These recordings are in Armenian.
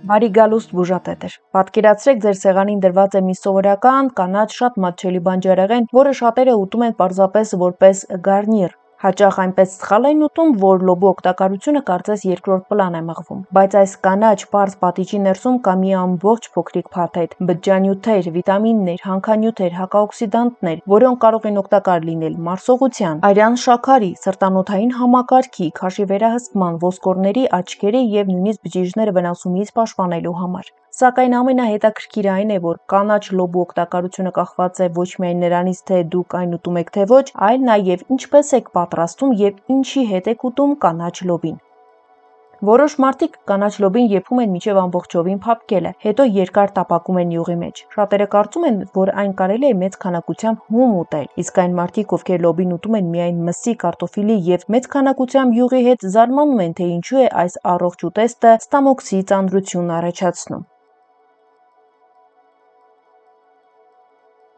Բարի գալուստ բուժատետեր։ Պատկերացրեք ձեր սեղանին դրված է մի սովորական կանաչ շատ մատչելի բանջարեղեն, որը շատերը ուտում են պարզապես որպես գարնիր։ Հաճախ այնպես սխալ են ուտում, որ լոբու օգտակարությունը կարծես երկրորդ պլան է մղվում։ Բայց այս կանաչ պարզ պատիճի ներսում կա մի ամբողջ փոքրիկ փաթեթ՝ բջջանյութեր, վիտամիններ, հանքանյութեր, հակաօքսիդանտներ, որոնք կարող են օգտակար լինել մարսողության, արյան շաքարի, սրտանոթային համակարգի, քաշի վերահսկման, ոսկորների, աչքերի եւ նույնիսկ բջիջները վնասումից պաշտպանելու համար։ Սակայն ամենահետաքրքիրը այն է, որ կանաչ լոբու օգտակարությունը կախված է ոչ միայն նրանից, թե դուք այն ուտում եք թե ոչ, այլ նաև ինչպես եք պատրաստում եւ ինչի հետ եք ուտում կանաչ լոբին։ Որոշ մարդիկ կանաչ լոբին եփում են մինչև ամբողջովին փափկելը, հետո երկար տապակում են յուղի մեջ։ Շատերը կարծում են, որ այն կարելի է մեծ քանակությամբ հում ուտել, իսկ այն մարդիկ, ովքեր լոբին ուտում են միայն մսի, կարտոֆիլի եւ մեծ քանակությամբ յուղի հետ, զարմանում են, թե ինչու է այս առողջ ուտեստը ստամոքսի ծանրություն առաջացնում։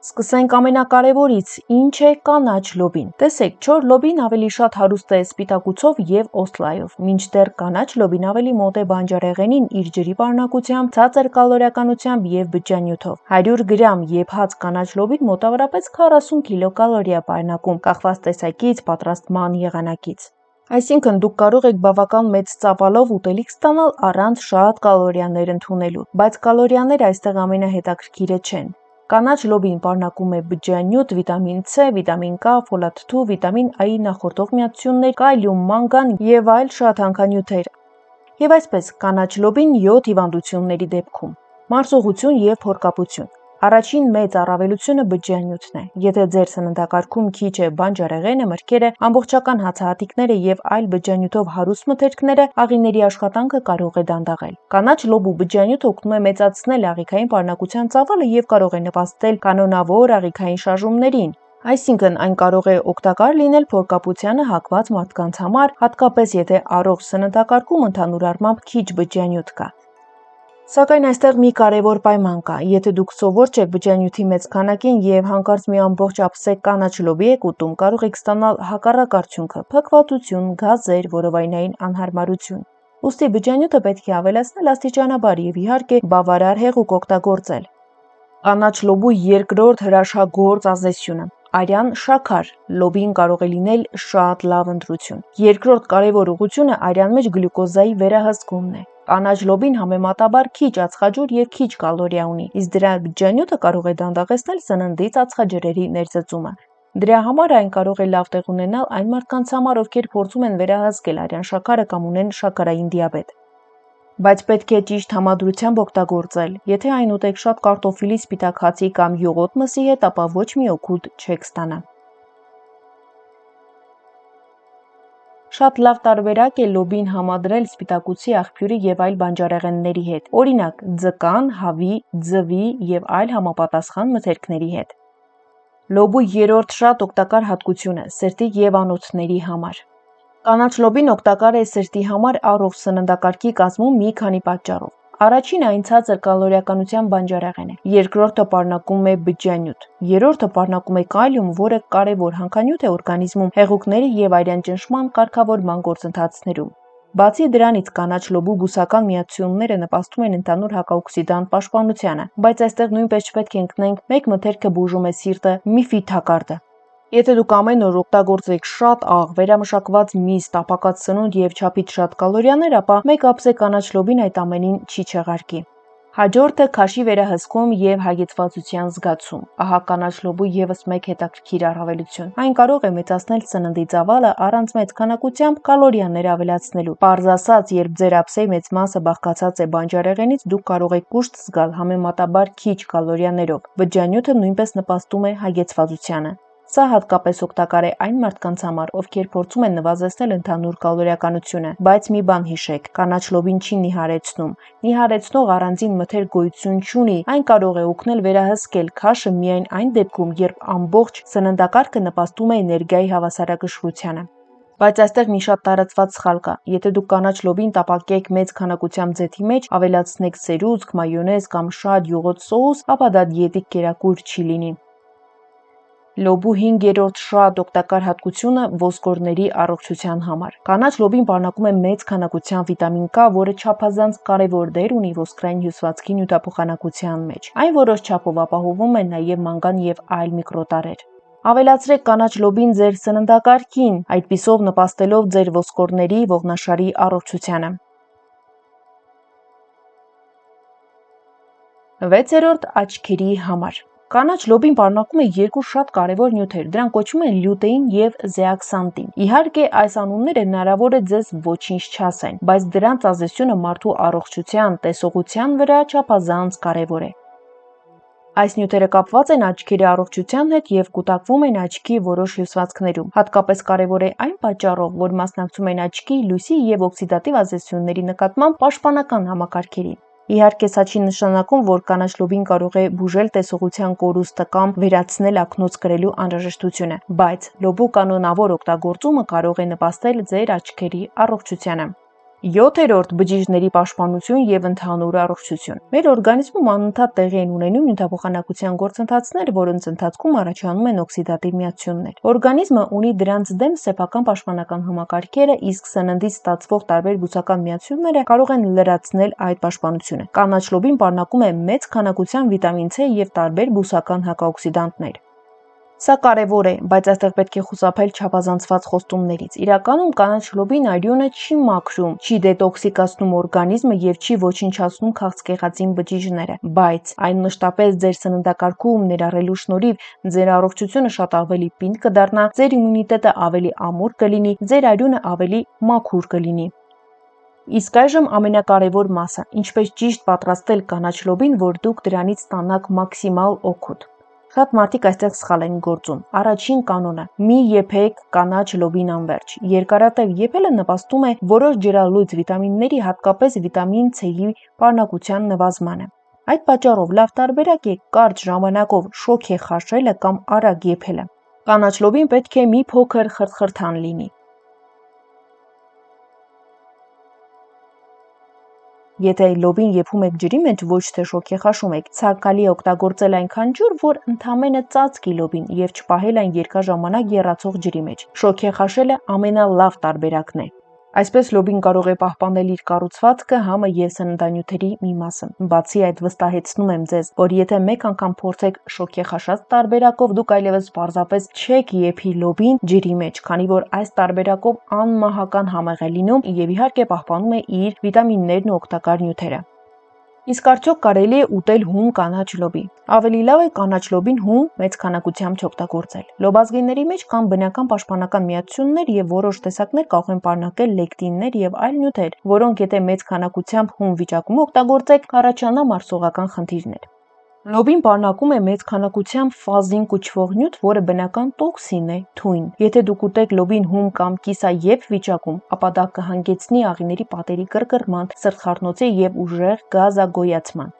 Սկսենք ամենակարևորից՝ ինչ է կանաչ լոբին։ Տեսեք, չոր լոբին ավելի շատ հարուստ է սպիտակուցով եւ օսլայով, մինչդեռ կանաչ լոբին ավելի մոտ է բանջարեղենին իր ջրի պարունակությամբ, ցածր կալորիականությամբ եւ բջջանյութով։ 100 գրամ եփած կանաչ լոբին մոտավորապես 40 կիլոկալորի է պարունակում, կախված տեսակից, պատրաստման եղանակից։ Այսինքն դուք կարող եք բավական մեծ ծավալով ուտելիք ստանալ առանց շատ կալորիաներ ընդունելու, բայց կալորիաները այստեղ ամենահետաքրքիրը չեն։ Կանաչ լոբին պարունակում է բջջանյութ, վիտամին C, վիտամին K, ֆոլաթթու, վիտամին A-ի նախորդող միացություններ, կալիում, մանգան եւ այլ շատ հանքանյութեր։ Եվ այսպես, կանաչ լոբին 7 հիվանդությունների դեպքում։ Մարսողություն եւ փորկապություն։ Առաջին մեծ առավելությունը բջջանյութն է։ Եթե ձեր սննդակարգում քիչ է բանջարեղենը, մրգերը, ամբողջական հացահատիկները եւ այլ բջջանյութով հարուստ մթերքները, աղիների աշխատանքը կարող է դանդաղել։ Կանաչ լոբու բջջանյութը օգնում է մեծացնել աղիքային պարունակության ծավալը եւ կարող է նպաստել կանոնավոր աղիքային շարժումներին։ Այսինքն այն կարող է օգտակար լինել փորկապությանը հակված մարդկանց համար, հատկապես եթե առողջ սննդակարգում ընդհանուր առմամբ քիչ բջջանյութ կա։ Սակայն այստեղ մի կարևոր պայման կա։ Եթե դուք սովոր չեք բջջանյութի մեծ քանակին եւ հանկարծ մի ամբողջ ափսեկ կանաչ լոբի եք ուտում, կարող եք ստանալ հակառակ արդյունքը՝ փքվածություն, գազեր, որովայնային անհարմարություն։ Ուստի բջջանյութը պետք է ավելացնել աստիճանաբար եւ իհարկե բավարար հեղուկ օգտագործել։ Կանաչ լոբու երկրորդ հրաշագործ ազդեցությունը՝ արյան շաքար։ Լոբին կարող է լինել շատ լավ ընտրություն։ Երկրորդ կարևոր ուղղությունը արյան մեջ գլյուկոզայի վերահսկումն է։ Կանաչ լոբին համեմատաբար քիչ ածխաջուր եւ քիչ կալորիա ունի, իսկ դրա բջջանյութը կարող է դանդաղեցնել սննդից ածխաջրերի ներծծումը։ Դրա համար այն կարող է լավ տեղ ունենալ այն մարդկանց համար, ովքեր փորձում են վերահսկել արյան շաքարը կամ ունեն շաքարային դիաբետ։ Բայց պետք է ճիշտ համադրությամբ օգտագործել։ Եթե այն ուտեք շատ կարտոֆիլի, սպիտակ հացի կամ յուղոտ մսի հետ, ապա ոչ մի օգուտ չեք ստանա։ Շատ լավ տարբերակ է լոբին համադրել սպիտակուցի, աղբյուրի եւ այլ բանջարեղենների հետ, օրինակ ձկան, հավի, ձվի եւ այլ համապատասխան մթերքների հետ։ Լոբու երրորդ շատ օգտակար հատկությունը՝ սրտի եւ անոթների համար։ Կանաչ լոբին օգտակար է սրտի համար առողջ սննդակարգի կազմում մի քանի պատճառով։ Առաջինը այն ցածր կալորիականության բանջարեղեն է, երկրորդը պարունակում է բջջանյութ, երրորդը պարունակում է կալիում, որը կարևոր հանքանյութ է օրգանիզմում հեղուկների եւ արյան ճնշման կարգավորման գործընթացներում։ Բացի դրանից կանաչ լոբու բուսական միացությունները նպաստում են ընդհանուր հակաօքսիդանտ պաշտպանությանը, բայց այստեղ նույնպես չպետք է ընկնենք մեկ մթերքը բուժում է սիրտը միֆի թակարդը։ Եթե դուք ամեն օր օգտագործեք շատ աղ, վերամշակված միս, տապակած սնունդ եւ չափից շատ կալորիաներ, ապա մեկ ափսեկ կանաչ լոբին այդ ամենին չի չեղարկի։ Հաջորդը քաշի վերահսկում եւ հագեցվածության զգացում։ Ահա կանաչ լոբու եւս մեկ հետաքրքիր առավելություն։ Այն կարող է մեծացնել սննդի ծավալը առանց մեծ քանակությամբ կալորիաներ ավելացնելու։ Պարզ ասած, երբ ձեր ափսեի մեծ մասը բաղկացած է բանջարեղենից, դուք կարող եք կուշտ զգալ համեմատաբար քիչ կալորիաներով։ Բջջանյութը նույնպես նպաստում է հագեցվածությանը։ Սա հատկապես օգտակար է այն մարդկանց համար, ովքեր փորձում են նվազեցնել ընդհանուր կալորիականությունը, բայց մի բան հիշեք, կանաչ լոբին չի նիհարեցնում։ Նիհարեցնող առանձին մթերք գոյություն չունի, այն կարող է օգնել վերահսկել քաշը միայն այն դեպքում, երբ ամբողջ սննդակարգը նպաստում է էներգիայի հավասարակշռությանը։ Բայց այստեղ մի շատ տարածված սխալ կա։ Եթե դուք կանաչ լոբին տապակեք մեծ քանակությամբ ձեթի մեջ, ավելացնեք սերուցք, մայոնեզ կամ շատ յուղոտ սոուս, ապա դա դիետիկ կերակուր չի լինի։ Լոբու 5-րդ շատ օգտակար հատկությունը ոսկորների առողջության համար։ Կանաչ լոբին պարունակում է մեծ քանակությամբ վիտամին K, որը չափազանց կարևոր դեր ունի ոսկրային հյուսվածքի նյութափոխանակության մեջ։ Այն որոշ չափով ապահովում է նաև մանգան և այլ միկրոտարեր։ Ավելացրեք կանաչ լոբին ձեր սննդակարգին, այդպիսով նպաստելով ձեր ոսկորների ողնաշարի առողջությանը։ 6-րդ աչքերի համար։ Կանաչ լոբին պարունակում է երկու շատ կարևոր նյութեր, դրանք կոչվում են լյուտեին և զեակսանթին։ Իհարկե, այս անունները հնարավոր է ձեզ ոչինչ չասեն, բայց դրանց ազդեցությունը մարդու առողջության, տեսողության վրա չափազանց կարևոր է։ Այս նյութերը կապված են աչքերի առողջության հետ և կուտակվում են աչքի որոշ հյուսվածքներում։ Հատկապես կարևոր է այն պատճառով, որ մասնակցում են աչքի, լույսի և օքսիդատիվ ազդեցությունների նկատմամբ պաշտպանական համակարգերին։ Իհարկե, սա չի նշանակում, որ կանաչ լոբին կարող է բուժել տեսողության կորուստը կամ վերացնել ակնոց կրելու անհրաժեշտությունը, բայց լոբու կանոնավոր օգտագործումը կարող է նպաստել ձեր աչքերի առողջությանը։ 7-րդ բջիջների պաշտպանություն և ընդհանուր առողջություն։ Մեր օրգանիզմում անընդհատ տեղի են ունենում նյութափոխանակության գործընթացներ, որոնց ընթացքում առաջանում են օքսիդատիվ միացություններ։ Օրգանիզմը ունի դրանց դեմ սեփական պաշտպանական համակարգերը, իսկ սննդից ստացվող տարբեր բուսական միացությունները կարող են լրացնել այդ պաշտպանությունը։ Կանաչ լոբին պարունակում է մեծ քանակությամբ վիտամին C և տարբեր բուսական հակաօքսիդանտներ։ Սա կարևոր է, բայց այստեղ պետք է խուսափել չափազանցված խոստումներից։ Իրականում կանաչ լոբին արյունը չի մաքրում, չի դետոքսիկացնում օրգանիզմը և չի ոչնչացնում քաղցկեղածին բջիջները, բայց այն մշտապես ձեր սննդակարգում ներառելու շնորհիվ ձեր առողջությունը շատ ավելի պինդ կդառնա, ձեր իմունիտետը ավելի ամուր կլինի, ձեր արյունը ավելի մաքուր կլինի։ Իսկ այժմ ամենակարևոր մասը՝ ինչպես ճիշտ պատրաստել կանաչ լոբին, որ դուք դրանից ստանաք մաքսիմալ օգուտ։ Շատ մարդիկ այստեղ սխալ են գործում։ Առաջին կանոնը՝ մի եփեք կանաչ լոբին անվերջ։ Երկարատև եփելը նպաստում է որոշ ջրալույծ վիտամինների, հատկապես վիտամին C-ի պարունակության նվազմանը։ Այդ պատճառով լավ տարբերակ է կարճ ժամանակով շոգ է խաշելը կամ արագ եփելը։ Կանաչ լոբին պետք է մի փոքր խրթխրթան լինի։ Եթե լոբին եփում եք ջրի մեջ, ոչ թե շոգեխաշում եք, ցանկալի է օգտագործել այնքան ջուր, որ ընդամենը ծածկի լոբին և չպահել այն երկար ժամանակ եռացող ջրի մեջ։ Շոգեխաշելը ամենալավ տարբերակն է։ Այսպես լոբին կարող է պահպանել իր կառուցվածքը, համը և սննդանյութերի մի մասը։ Բացի այդ, վստահեցնում եմ ձեզ, որ եթե մեկ անգամ փորձեք շոգեխաշած տարբերակով, դուք այլևս պարզապես չեք եփի լոբին ջրի մեջ, քանի որ այս տարբերակով անմահական համեղ է լինում և իհարկե պահպանում է իր վիտամիններն ու օգտակար նյութերը։ Իսկ արդյոք կարելի է ուտել հում կանաչ լոբի։ Ավելի լավ է կանաչ լոբին հում մեծ քանակությամբ չօգտագործել։ Լոբազգիների մեջ կան բնական պաշտպանական միացություններ և որոշ տեսակներ կարող են պարունակել լեկտիններ և այլ նյութեր, որոնք եթե մեծ քանակությամբ հում վիճակում օգտագործեք, կառաջանա մարսողական խնդիրներ։ Լոբին պարունակում է մեծ քանակությամբ ֆազին կոչվող նյութ, որը բնական տոքսին է, թույն։ Եթե դուք ուտեք լոբին հում կամ կիսաեփ վիճակում, ապա դա կհանգեցնի աղիների պատերի կրկռման, սրտխառնոցի և ուժեղ գազագոյացման։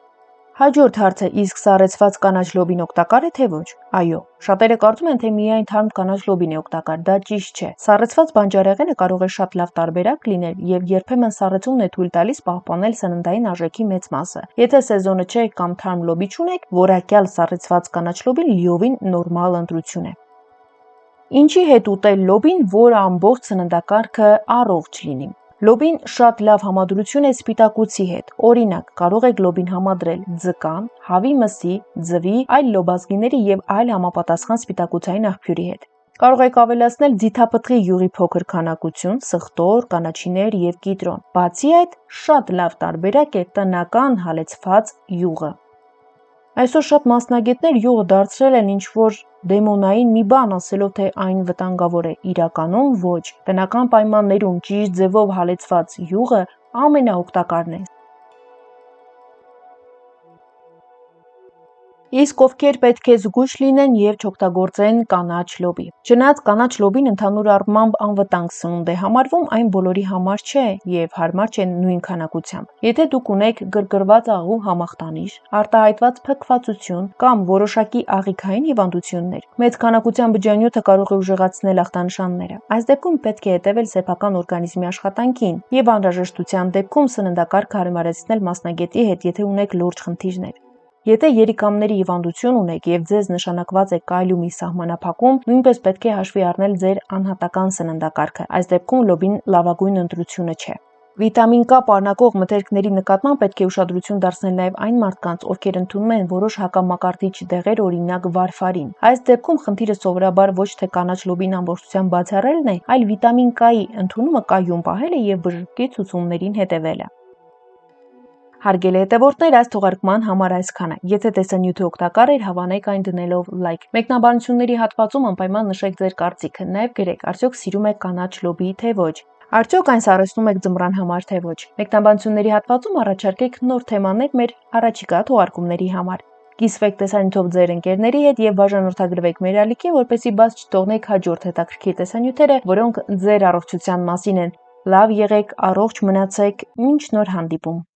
Հաջորդ հարցը՝ իսկ սառեցված կանաչ լոբին օգտակար է թե ոչ։ Այո, շատերը կարծում են, թե միայն թարմ կանաչ լոբին է օգտակար, դա ճիշտ չէ։ Սառեցված բանջարեղենը կարող է շատ լավ տարբերակ լինել և երբեմն սառեցումն է թույլ տալիս պահպանել սննդային արժեքի մեծ մասը։ Եթե սեզոնը չէ կամ թարմ լոբի չունեք, որակյալ սառեցված կանաչ լոբին լիովին նորմալ ընտրություն է։ Ինչի հետ ուտել լոբին, որ ամբողջ սննդակարգը առողջ լինի։ Լոբին շատ լավ համադրություն է սպիտակուցի հետ։ Օրինակ, կարող եք լոբին համադրել ձկան, հավի մսի, ձվի, այլ լոբազգիների և այլ համապատասխան սպիտակուցային աղբյուրի հետ։ Կարող եք ավելացնել ձիթապտղի յուղի փոքր քանակություն, սխտոր, կանաչիներ և կիտրոն։ Բացի այդ, շատ լավ տարբերակ է տնական հալեցված յուղը։ Այսօր շատ մասնագետներ յուղը դարձրել են ինչ-որ դեմոնային մի բան, ասելով, թե այն վտանգավոր է։ Իրականում ոչ։ Տնական պայմաններում ճիշտ ձևով հալեցված յուղը ամենաօգտակարն է։ Իսկ ովքեր պետք է զգույշ լինեն և չօգտագործեն կանաչ լոբի։ Չնայած կանաչ լոբին ընդհանուր առմամբ անվտանգ սնունդ է համարվում, այն բոլորի համար չէ և հարմար չէ նույն քանակությամբ։ Եթե դուք ունեք գրգռված աղու համախտանիշ, արտահայտված փքվածություն կամ որոշակի աղիքային հիվանդություններ, մեծ քանակությամբ բջջանյութը կարող է ուժեղացնել ախտանշանները։ Այս դեպքում պետք է հետևել սեփական օրգանիզմի աշխատանքին և անհրաժեշտության դեպքում սննդակարգը հարմարեցնել մասնագետի հետ, եթե ունեք լուրջ խնդիրներ։ Եթե երիկամների հիվանդություն ունեք եւ ձեզ նշանակված է կալիումի սահմանափակում, նույնպես պետք է հաշվի առնել ձեր անհատական սննդակարգը։ Այս դեպքում լոբին լավագույն ընտրությունը չէ։ Վիտամին K պարունակող մթերքների նկատմամբ պետք է ուշադրություն դարձնել նաև այն մարդկանց, ովքեր ընդունում են որոշ հակամակարդիչ դեղեր, օրինակ վարֆարին։ Այս դեպքում խնդիրը սովորաբար ոչ թե կանաչ լոբին ամբողջությամբ բացառելն է, այլ վիտամին K-ի ընդունումը կայուն պահելը եւ բժշկի ցուցումներին հետևելը։ Հարգելի հետևորդներ, այս թողարկման համար այսքանը։ Եթե տեսանյութը օգտակար էր, հավանեք այն դնելով լայք։ Մեկնաբանությունների հատվածում անպայման նշեք ձեր կարծիքը, նաև գրեք, արդյոք սիրում եք կանաչ լոբի, թե ոչ։ Արդյոք այն սարսնում եք ձմռան համար, թե ոչ։ Մեկնաբանությունների հատվածում առաջարկեք նոր թեմաներ մեր առաջիկա թողարկումների համար։ Կիսվեք տեսանյութով ձեր ընկերների հետ եւ բաժանորդագրվեք մեր ալիքին, որպեսզի բաց չթողնեք հաջորդ հետաքրքիր տեսանյութերը, որոնք ձեր առողջության մասին են։ Լավ եղեք, առողջ մնացեք, մինչ նոր հանդիպում։